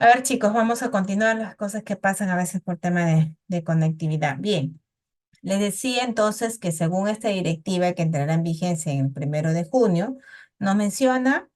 A ver, chicos, vamos a continuar las cosas que pasan a veces por tema de conectividad. Bien, les decía entonces que según esta directiva que entrará en vigencia en el 1 de junio, nos menciona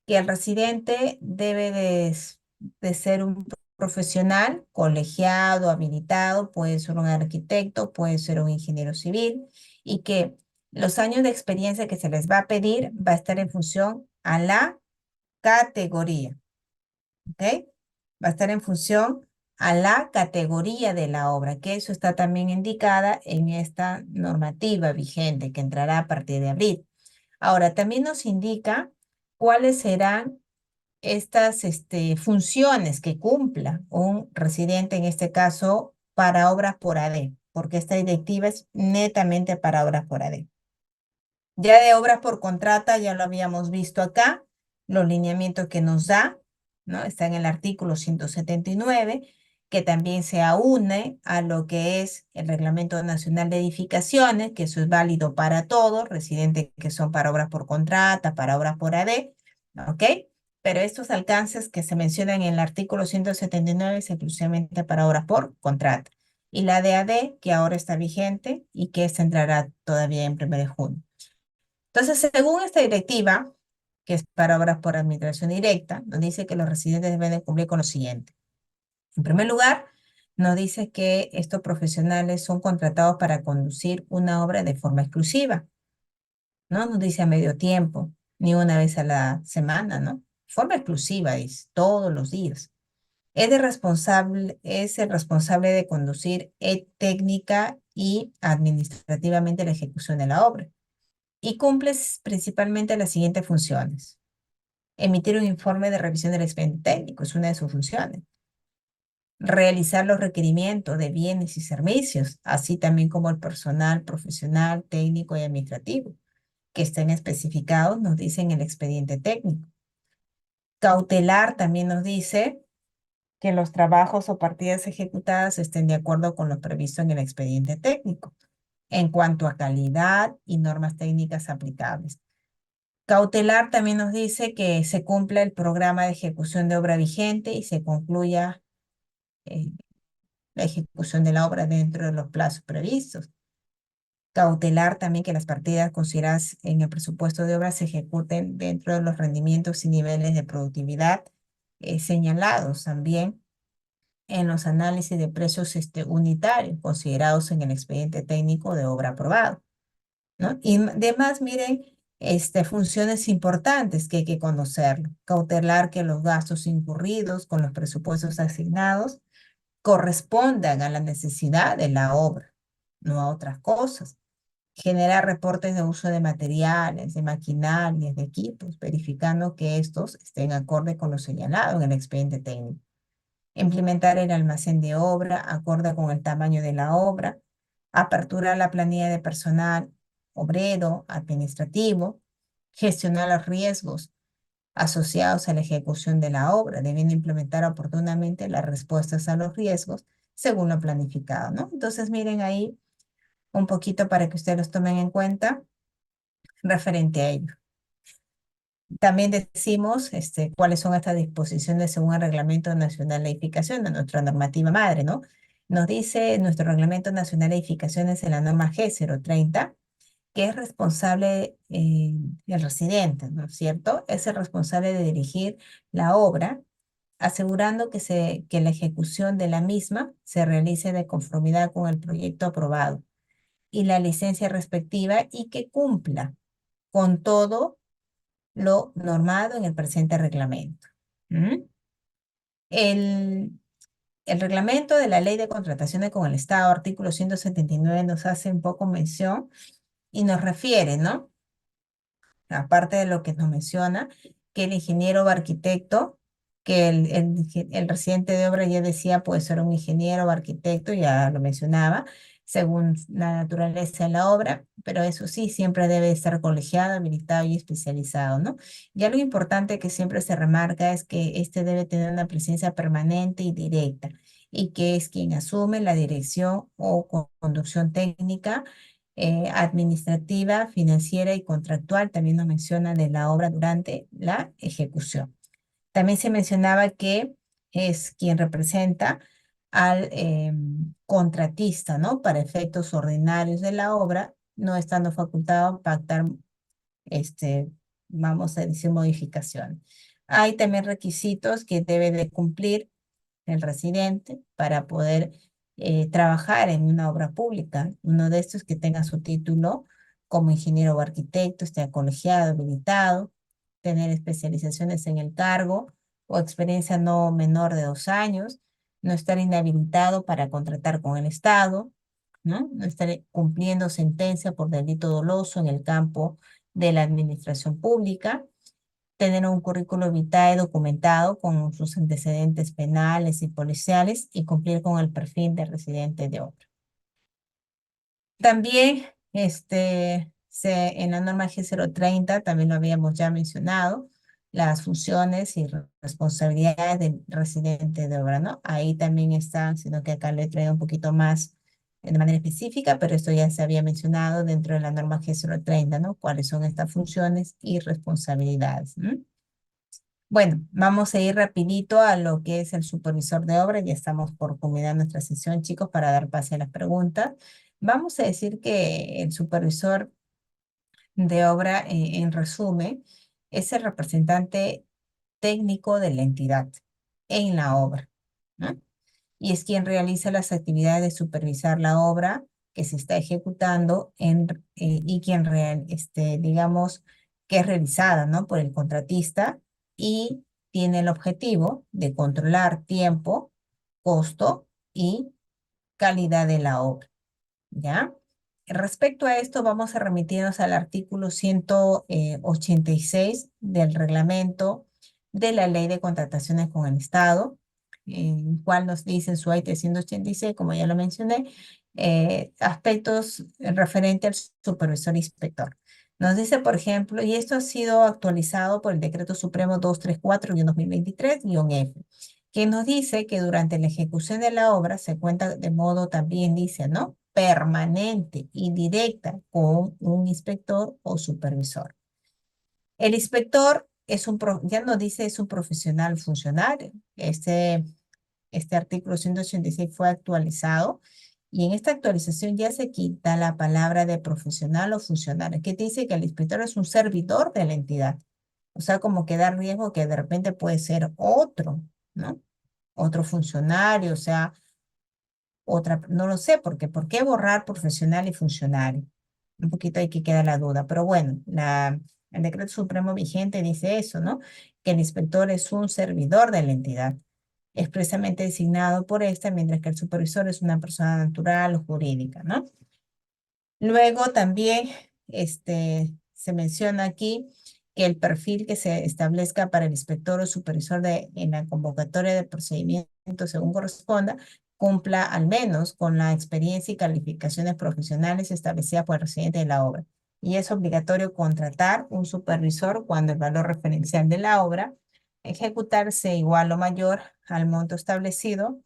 que el residente debe de ser un profesional colegiado, habilitado, puede ser un arquitecto, puede ser un ingeniero civil, y que los años de experiencia que se les va a pedir va a estar en función a la categoría. ¿Ok? Va a estar en función a la categoría de la obra, que eso está también indicada en esta normativa vigente que entrará a partir de abril. Ahora, también nos indica cuáles serán estas funciones que cumpla un residente, en este caso, para obras por AD, porque esta directiva es netamente para obras por AD. Ya de obras por contrata, ya lo habíamos visto acá, los lineamientos que nos da, ¿no? Está en el artículo 179, que también se aúne a lo que es el Reglamento Nacional de Edificaciones, que eso es válido para todos, residentes que son para obras por contrata, para obras por AD, ¿ok? Pero estos alcances que se mencionan en el artículo 179 es exclusivamente para obras por contrata. Y la de AD, que ahora está vigente y que se entrará todavía en 1 de junio. Entonces, según esta directiva, que es para obras por administración directa, nos dice que los residentes deben de cumplir con lo siguiente. En primer lugar, nos dice que estos profesionales son contratados para conducir una obra de forma exclusiva. No nos dice a medio tiempo, ni una vez a la semana, ¿no? Forma exclusiva, dice, todos los días. Es el responsable de conducir técnica y administrativamente la ejecución de la obra y cumple principalmente las siguientes funciones. Emitir un informe de revisión del expediente técnico es una de sus funciones. Realizar los requerimientos de bienes y servicios, así también como el personal profesional, técnico y administrativo, que estén especificados, nos dice en el expediente técnico. Cautelar también nos dice que los trabajos o partidas ejecutadas estén de acuerdo con lo previsto en el expediente técnico, en cuanto a calidad y normas técnicas aplicables. Cautelar también nos dice que se cumpla el programa de ejecución de obra vigente y se concluya eh, la ejecución de la obra dentro de los plazos previstos. Cautelar también que las partidas consideradas en el presupuesto de obra se ejecuten dentro de los rendimientos y niveles de productividad señalados también en los análisis de precios unitarios considerados en el expediente técnico de obra aprobado, ¿no? Y además, miren, funciones importantes que hay que conocerlo. Cautelar que los gastos incurridos con los presupuestos asignados correspondan a la necesidad de la obra, no a otras cosas. Generar reportes de uso de materiales, de maquinarias, de equipos, verificando que estos estén acorde con lo señalado en el expediente técnico. Implementar el almacén de obra acorde con el tamaño de la obra, aperturar la planilla de personal obrero, administrativo, gestionar los riesgos asociados a la ejecución de la obra, debiendo implementar oportunamente las respuestas a los riesgos según lo planificado, ¿no? Entonces, miren ahí un poquito para que ustedes los tomen en cuenta referente a ello. También decimos cuáles son estas disposiciones según el Reglamento Nacional de Edificación, de nuestra normativa madre, ¿no? Nos dice nuestro Reglamento Nacional de Edificaciones en la norma G030 que es responsable el residente, ¿no es cierto? Es el responsable de dirigir la obra, asegurando que la ejecución de la misma se realice de conformidad con el proyecto aprobado y la licencia respectiva y que cumpla con todo lo normado en el presente reglamento. ¿Mm? El, el reglamento de la Ley de Contrataciones con el Estado, artículo 179, nos hace un poco mención y nos refiere, ¿no? Aparte de lo que nos menciona, que el ingeniero o arquitecto, que el residente de obra ya decía puede ser un ingeniero o arquitecto, ya lo mencionaba, según la naturaleza de la obra, pero eso sí, siempre debe estar colegiado, habilitado y especializado, ¿no? Ya lo importante que siempre se remarca es que este debe tener una presencia permanente y directa, y que es quien asume la dirección o conducción técnica administrativa, financiera y contractual, también nos menciona de la obra durante la ejecución. También se mencionaba que es quien representa al contratista, ¿no? Para efectos ordinarios de la obra, no estando facultado a pactar, este, vamos a decir, modificación. Hay también requisitos que debe de cumplir el residente para poder trabajar en una obra pública. Uno de estos que tenga su título como ingeniero o arquitecto, esté colegiado, habilitado, tener especializaciones en el cargo o experiencia no menor de 2 años, no estar inhabilitado para contratar con el Estado, ¿no? No estar cumpliendo sentencia por delito doloso en el campo de la administración pública, tener un currículo vitae documentado con sus antecedentes penales y policiales y cumplir con el perfil de residente de obra. También en la norma G030, también lo habíamos ya mencionado, las funciones y responsabilidades del residente de obra, ¿no? Ahí también están, sino que acá lo he traído un poquito más de manera específica, pero esto ya se había mencionado dentro de la norma G030, ¿no? ¿Cuáles son estas funciones y responsabilidades? Bueno, vamos a ir rapidito a lo que es el supervisor de obra. Ya estamos por culminar nuestra sesión, chicos, para dar pase a las preguntas. Vamos a decir que el supervisor de obra, en resumen, es el representante técnico de la entidad en la obra, ¿no? Y es quien realiza las actividades de supervisar la obra que se está ejecutando y quien, digamos, que es realizada, ¿no? Por el contratista y tiene el objetivo de controlar tiempo, costo y calidad de la obra. ¿Ya? Respecto a esto, vamos a remitirnos al artículo 186 del reglamento de la Ley de Contrataciones con el Estado, en el cual nos dice en su AI 386, como ya lo mencioné, aspectos referentes al supervisor inspector. Nos dice, por ejemplo, y esto ha sido actualizado por el Decreto Supremo 234-2023-F, que nos dice que durante la ejecución de la obra se cuenta de modo también, dice, ¿no? Permanente y directa con un inspector o supervisor. El inspector ya no dice es un profesional funcionario. Este artículo 186 fue actualizado y en esta actualización ya se quita la palabra de profesional o funcionario, que dice que el inspector es un servidor de la entidad. O sea, como que da riesgo que de repente puede ser otro, ¿no? Otro funcionario, o sea, otra, no lo sé, porque ¿por qué borrar profesional y funcionario? Un poquito ahí que queda la duda, pero bueno, el decreto supremo vigente dice eso, ¿no? Que el inspector es un servidor de la entidad, expresamente designado por esta, mientras que el supervisor es una persona natural o jurídica, ¿no? Luego también se menciona aquí que el perfil que se establezca para el inspector o supervisor en la convocatoria de procedimiento según corresponda, cumpla al menos con la experiencia y calificaciones profesionales establecidas por el residente de la obra. Y es obligatorio contratar un supervisor cuando el valor referencial de la obra ejecutarse igual o mayor al monto establecido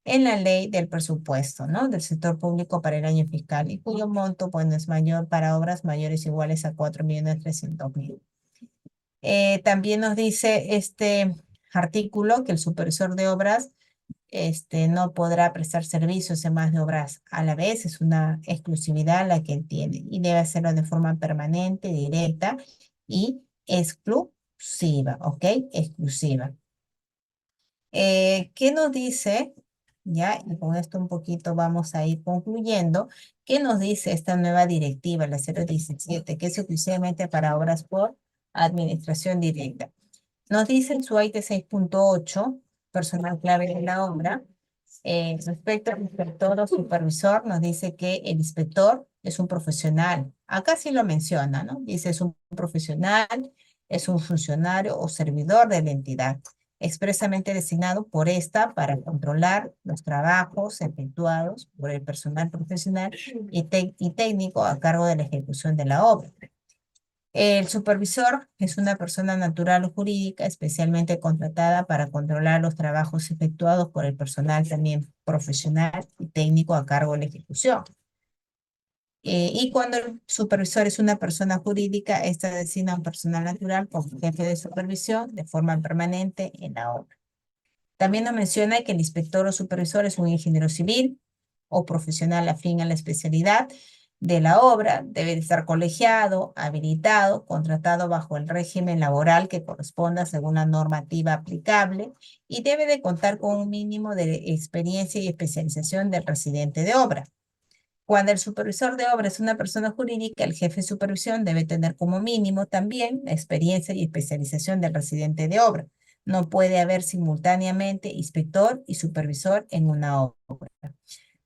en la ley del presupuesto, ¿no? Del sector público para el año fiscal y cuyo monto, pues, no es mayor para obras mayores o iguales a 4.300.000. También nos dice este artículo que el supervisor de obras no podrá prestar servicios en más de obras a la vez, es una exclusividad la que él tiene y debe hacerlo de forma permanente, directa y exclusiva, ¿ok? Exclusiva. ¿Qué nos dice? Ya, y con esto un poquito vamos a ir concluyendo. ¿Qué nos dice esta nueva directiva, la 017, que es exclusivamente para obras por administración directa? Nos dice en su IT 6.8, personal clave de la obra, respecto al inspector o supervisor, nos dice que el inspector es un profesional. Acá sí lo menciona, ¿no? Dice es un profesional, es un funcionario o servidor de la entidad, expresamente designado por esta para controlar los trabajos efectuados por el personal profesional y técnico a cargo de la ejecución de la obra. El supervisor es una persona natural o jurídica especialmente contratada para controlar los trabajos efectuados por el personal también profesional y técnico a cargo de la ejecución. Y cuando el supervisor es una persona jurídica, esta designa a un personal natural como jefe de supervisión de forma permanente en la obra. También nos menciona que el inspector o supervisor es un ingeniero civil o profesional afín a la especialidad de la obra, debe de estar colegiado, habilitado, contratado bajo el régimen laboral que corresponda según la normativa aplicable y debe de contar con un mínimo de experiencia y especialización del residente de obra. Cuando el supervisor de obra es una persona jurídica, el jefe de supervisión debe tener como mínimo también la experiencia y especialización del residente de obra. No puede haber simultáneamente inspector y supervisor en una obra.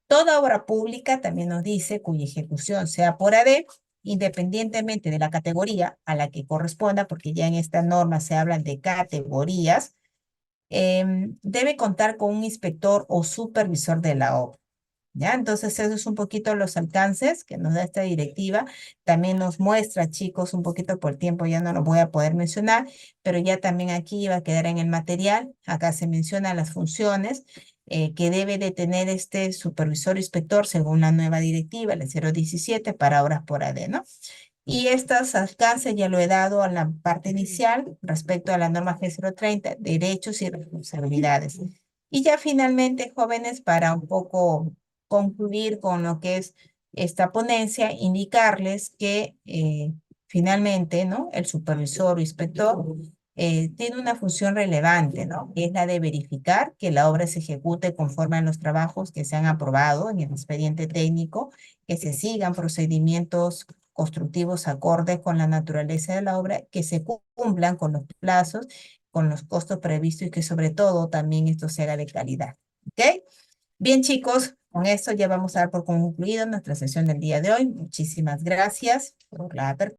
Toda obra pública, también nos dice, cuya ejecución sea por AD, independientemente de la categoría a la que corresponda, porque ya en esta norma se hablan de categorías, debe contar con un inspector o supervisor de la obra. ¿Ya? Entonces, eso es un poquito los alcances que nos da esta directiva. También nos muestra, chicos, un poquito por tiempo, ya no lo voy a poder mencionar, pero ya también aquí va a quedar en el material. Acá se mencionan las funciones que debe de tener este supervisor inspector según la nueva directiva, la 017, para obras por AD, ¿no? Y estos alcances ya lo he dado a la parte inicial respecto a la norma G030, derechos y responsabilidades. Y ya finalmente, jóvenes, para un poco concluir con lo que es esta ponencia, indicarles que finalmente, ¿no? El supervisor o inspector tiene una función relevante, ¿no? Que es la de verificar que la obra se ejecute conforme a los trabajos que se han aprobado en el expediente técnico, que se sigan procedimientos constructivos acordes con la naturaleza de la obra, que se cumplan con los plazos, con los costos previstos y que sobre todo también esto sea de calidad. ¿Ok? Bien, chicos, con esto ya vamos a dar por concluido nuestra sesión del día de hoy. Muchísimas gracias por la apertura.